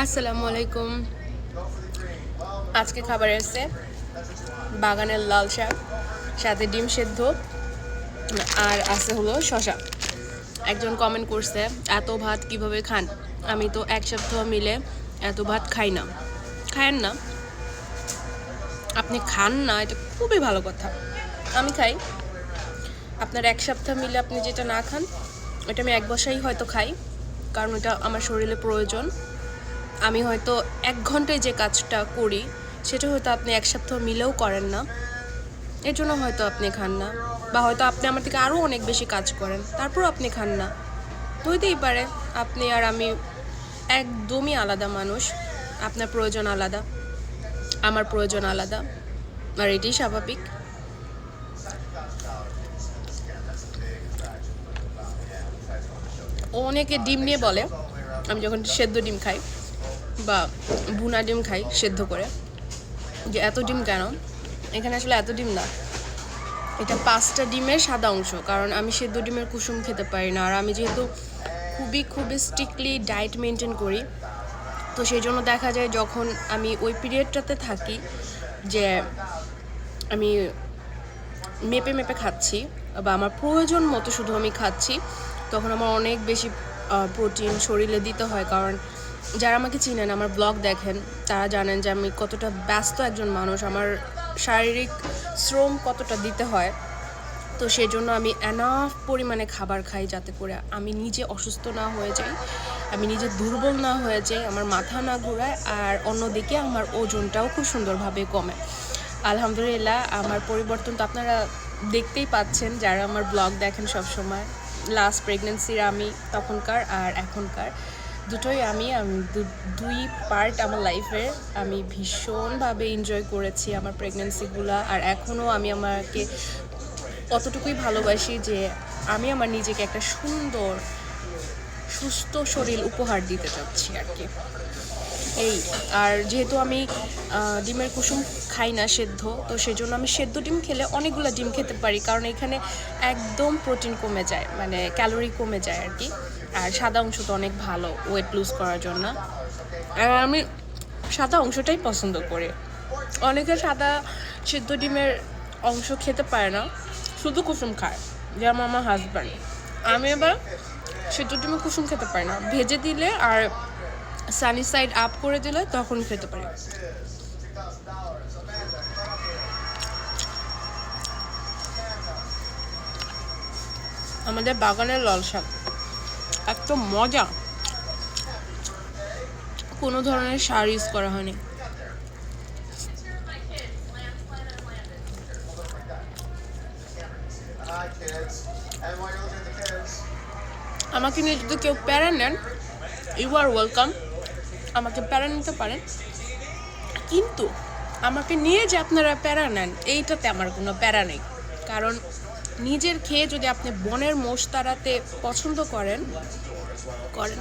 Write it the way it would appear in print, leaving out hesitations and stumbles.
আসসালামু আলাইকুম। আজকে খাবার এসেছে বাগানের লাল শাক, সাথে ডিম সেদ্ধ, আর আছে হলো শশা। একজন কমেন্ট করছে, এত ভাত কিভাবে খান? আমি তো এক সপ্তাহ মিলে এত ভাত খাই না। খায়েন না? আপনি খান না, এটা খুবই ভালো কথা। আমি খাই। আপনার এক সপ্তাহ মিলে আপনি যেটা না খান, ওটা আমি এক বসাই হয়তো খাই, কারণ ওটা আমার শরীরে প্রয়োজন। আমি হয়তো 1 ঘন্টায় যে কাজটা করি সেটা হয়তো আপনি এক সপ্তাহ মিলেও করেন না, এর জন্য হয়তো আপনি খান না। বা হয়তো আপনি আমার থেকে আরও অনেক বেশি কাজ করেন, তারপরও আপনি খান না। হইতেই পারে আপনি আর আমি একদমই আলাদা মানুষ। আপনার প্রয়োজন আলাদা, আমার প্রয়োজন আলাদা, আর এটাই স্বাভাবিক। অনেকে ডিম নিয়ে বলে, আমি যখন সেদ্ধ ডিম খাই বা ভুনা ডিম খাই সেদ্ধ করে, যে এত ডিম কেন? এখানে আসলে এত ডিম না, এটা 5টা ডিমের সাদা অংশ, কারণ আমি সেদ্ধ ডিমের কুসুম খেতে পারি না। আর আমি যেহেতু খুবই স্ট্রিক্টলি ডায়েট মেনটেন করি, তো সেই জন্য দেখা যায় যখন আমি ওই পিরিয়ডটাতে থাকি যে আমি মেপে মেপে খাচ্ছি বা আমার প্রয়োজন মতো শুধু আমি খাচ্ছি, তখন আমার অনেক বেশি প্রোটিন শরীরে দিতে হয়। কারণ যারা আমাকে চিনেন, আমার ব্লগ দেখেন, তারা জানেন যে আমি কতটা ব্যস্ত একজন মানুষ, আমার শারীরিক শ্রম কতটা দিতে হয়। তো সেই জন্য আমি এনাফ পরিমাণে খাবার খাই যাতে করে আমি নিজে অসুস্থ না হয়ে যাই, আমি নিজে দুর্বল না হয়ে যাই, আমার মাথা না ঘোরায়, আর অন্যদিকে আমার ওজনটাও খুব সুন্দরভাবে কমে। আলহামদুলিল্লাহ, আমার পরিবর্তন তো আপনারা দেখতেই পাচ্ছেন যারা আমার ব্লগ দেখেন সব সময়। লাস্ট প্রেগনেন্সির আমি তখনকার আর এখনকার দুটোই আমি দুই পার্ট আমার লাইফের আমি ভীষণভাবে এনজয় করেছি আমার প্রেগনেন্সিগুলো। আর এখনও আমি আমাকে অতটুকুই ভালোবাসি যে আমি আমার নিজেকে একটা সুন্দর সুস্থ শরীর উপহার দিতে চাচ্ছি আর কি। এই আর যেহেতু আমি ডিমের কুসুম খাই না সেদ্ধ, তো সেজন্য আমি সেদ্ধ ডিম খেলে অনেকগুলো ডিম খেতে পারি, কারণ এখানে একদম প্রোটিন কমে যায়, মানে ক্যালোরি কমে যায় আর কি। আর সাদা অংশ তো অনেক ভালো ওয়েট লুজ করার জন্য, আর আমি সাদা অংশটাই পছন্দ করি। অনেকে সাদা সেদ্ধ ডিমের অংশ খেতে পারে না, শুধু কুসুম খায়, যেমন আমার হাজব্যান্ড। আমি আবার সেদ্ধ ডিমের কুসুম খেতে পারি না, ভেজে দিলে আর সানি সাইড আপ করে দিলে তখন খেতে পারি। আমাদের বাগানের লাল শাক এত মজা, কোনো ধরনের সার ইউজ করা হয়নি। আমাকে নিয়ে যদি কেউ প্যারা নেন, ইউ আর ওয়েলকাম, আমাকে প্যারা নিতে পারেন, কিন্তু আমাকে নিয়ে যে আপনারা প্যারা নেন এইটাতে আমার কোনো প্যারা নেই। কারণ নিজের খেয়ে যদি আপনি বনের মোষ তাড়াতে পছন্দ করেন করেন।